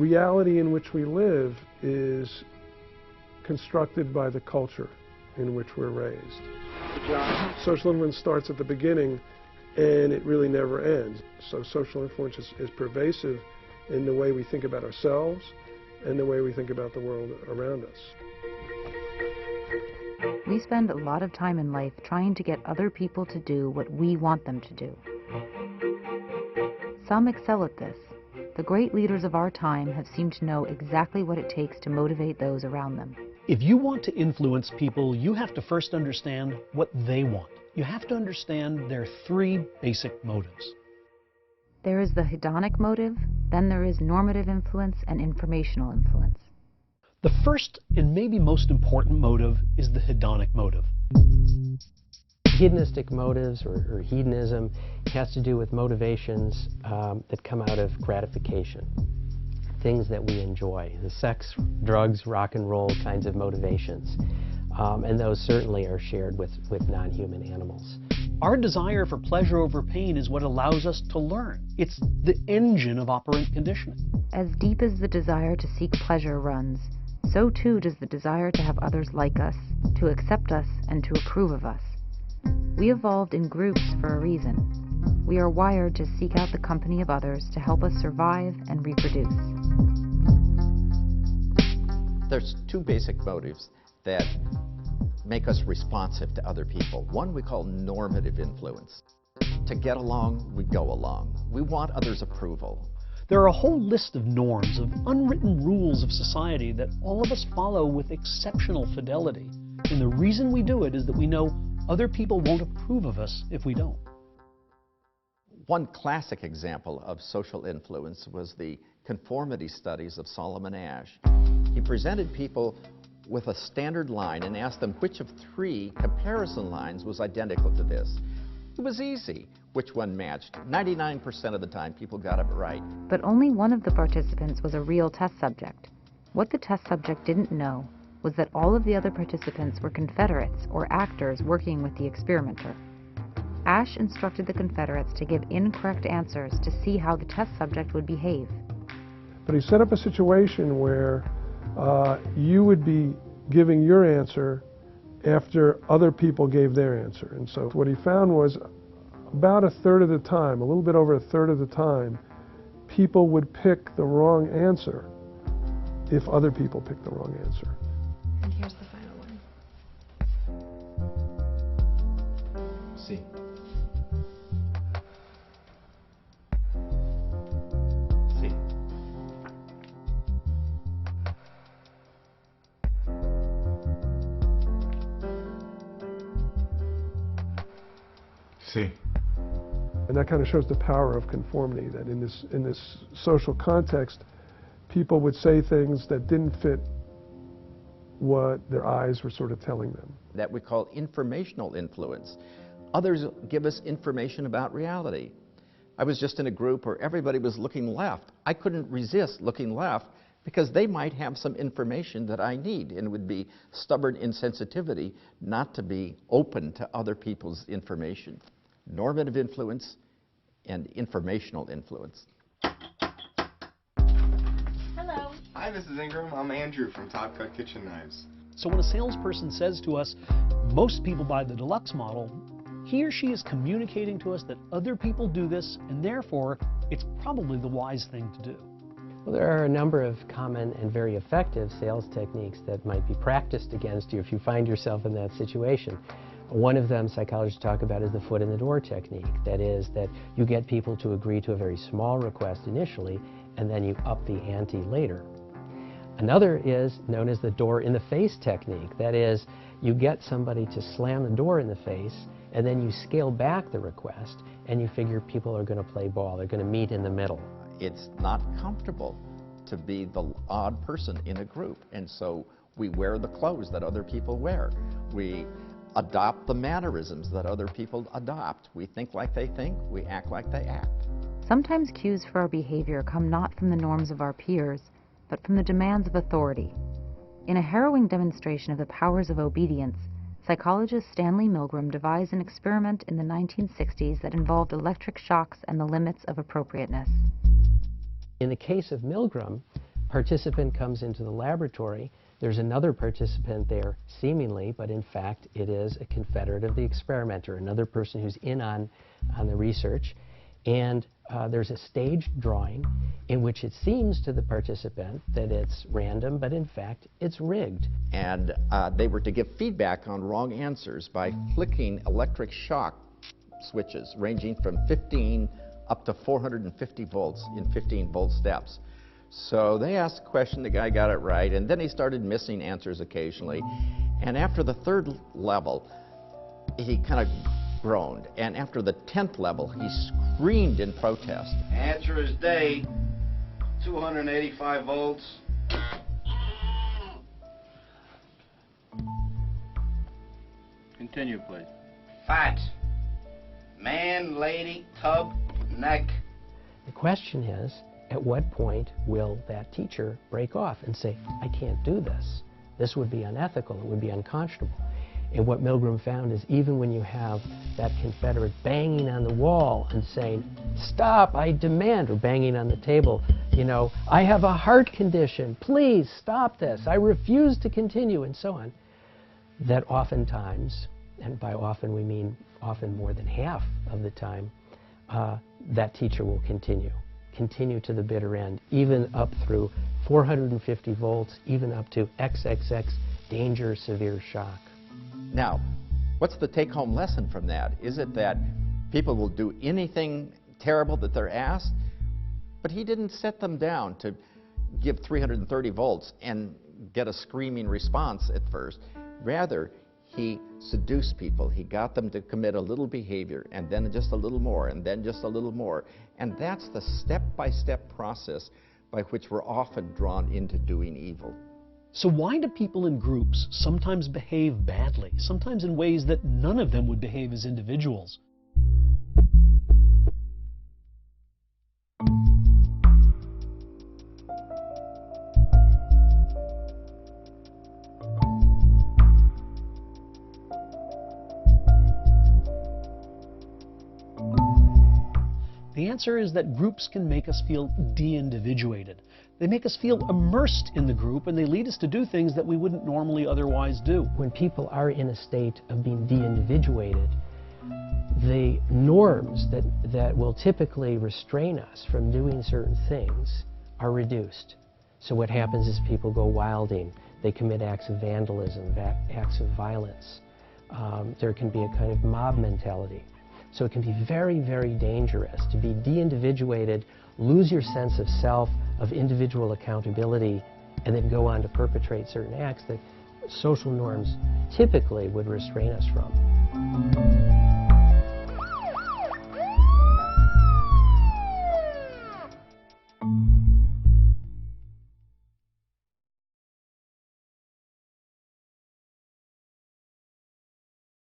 reality in which we live is constructed by the culture in which we're raised. Social influence starts at the beginning and it really never ends. So social influence is pervasive in the way we think about ourselves and the way we think about the world around us. We spend a lot of time in life trying to get other people to do what we want them to do. Some excel at this. The great leaders of our time have seemed to know exactly what it takes to motivate those around them. If you want to influence people, you have to first understand what they want. You have to understand their three basic motives. There is the hedonic motive, then there is normative influence and informational influence. The first and maybe most important motive is the hedonic motive. Hedonistic motives or hedonism has to do with motivations that come out of gratification, things that we enjoy, the sex, drugs, rock and roll kinds of motivations. And those certainly are shared with non-human animals. Our desire for pleasure over pain is what allows us to learn. It's the engine of operant conditioning. As deep as the desire to seek pleasure runs, so too does the desire to have others like us, to accept us, and to approve of us. We evolved in groups for a reason. We are wired to seek out the company of others to help us survive and reproduce. There's two basic motives that make us responsive to other people. One we call normative influence. To get along, we go along. We want others' approval. There are a whole list of norms, of unwritten rules of society that all of us follow with exceptional fidelity. And the reason we do it is that we know other people won't approve of us if we don't. One classic example of social influence was the conformity studies of Solomon Asch. He presented people with a standard line and asked them which of three comparison lines was identical to this. It was easy which one matched. 99% of the time people got it right. But only one of the participants was a real test subject. What the test subject didn't know was that all of the other participants were Confederates or actors working with the experimenter. Asch instructed the Confederates to give incorrect answers to see how the test subject would behave. But he set up a situation where you would be giving your answer after other people gave their answer. And so what he found was about a third of the time, a little bit over a third of the time, people would pick the wrong answer if other people picked the wrong answer. And here's the final one. See. See. See. And that kind of shows the power of conformity, that in this social context, people would say things that didn't fit what their eyes were sort of telling them. That we call informational influence. Others give us information about reality. I was just in a group where everybody was looking left. I couldn't resist looking left because they might have some information that I need, and it would be stubborn insensitivity not to be open to other people's information. Normative influence and informational influence. Hello. Hi, Mrs. Ingram. I'm Andrew from Top Cut Kitchen Knives. So when a salesperson says to us, most people buy the deluxe model, he or she is communicating to us that other people do this, and therefore, it's probably the wise thing to do. Well, there are a number of common and very effective sales techniques that might be practiced against you if you find yourself in that situation. One of them psychologists talk about is the foot in the door technique. That is, that you get people to agree to a very small request initially, and then you up the ante later. Another is known as the door in the face technique. That is, you get somebody to slam the door in the face, and then you scale back the request, and you figure people are going to play ball. They're going to meet in the middle. It's not comfortable to be the odd person in a group, and so we wear the clothes that other people wear. We adopt the mannerisms that other people adopt. We think like they think, we act like they act. Sometimes cues for our behavior come not from the norms of our peers, but from the demands of authority. In a harrowing demonstration of the powers of obedience, psychologist Stanley Milgram devised an experiment in the 1960s that involved electric shocks and the limits of appropriateness. In the case of Milgram, participant comes into the laboratory. There's another participant there, seemingly, but in fact it is a confederate of the experimenter, another person who's in on the research. And there's a staged drawing in which it seems to the participant that it's random, but in fact it's rigged. And they were to give feedback on wrong answers by flicking electric shock switches ranging from 15 up to 450 volts in 15-volt steps. So they asked a question, the guy got it right, and then he started missing answers occasionally. And after the third level, he kind of groaned. And after the 10th level, he screamed in protest. Answer is day, 285 volts. Continue, please. Fat. Man, lady, tub, neck. The question is, at what point will that teacher break off and say, I can't do this? This would be unethical, it would be unconscionable. And what Milgram found is even when you have that confederate banging on the wall and saying, stop, I demand, or banging on the table, you know, I have a heart condition, please stop this, I refuse to continue, and so on, that oftentimes, and by often we mean often more than half of the time, that teacher will continue to the bitter end, even up through 450 volts, even up to XXX, danger, severe shock. Now, what's the take-home lesson from that? Is it that people will do anything terrible that they're asked? But he didn't set them down to give 330 volts and get a screaming response at first. Rather, he seduced people. He got them to commit a little behavior, and then just a little more, and then just a little more. And that's the step-by-step process by which we're often drawn into doing evil. So why do people in groups sometimes behave badly, sometimes in ways that none of them would behave as individuals? The answer is that groups can make us feel de-individuated. They make us feel immersed in the group, and they lead us to do things that we wouldn't normally otherwise do. When people are in a state of being de-individuated, the norms that will typically restrain us from doing certain things are reduced. So what happens is people go wilding. They commit acts of vandalism, acts of violence. There can be a kind of mob mentality. So it can be very, very dangerous to be de-individuated, lose your sense of self, of individual accountability, and then go on to perpetrate certain acts that social norms typically would restrain us from.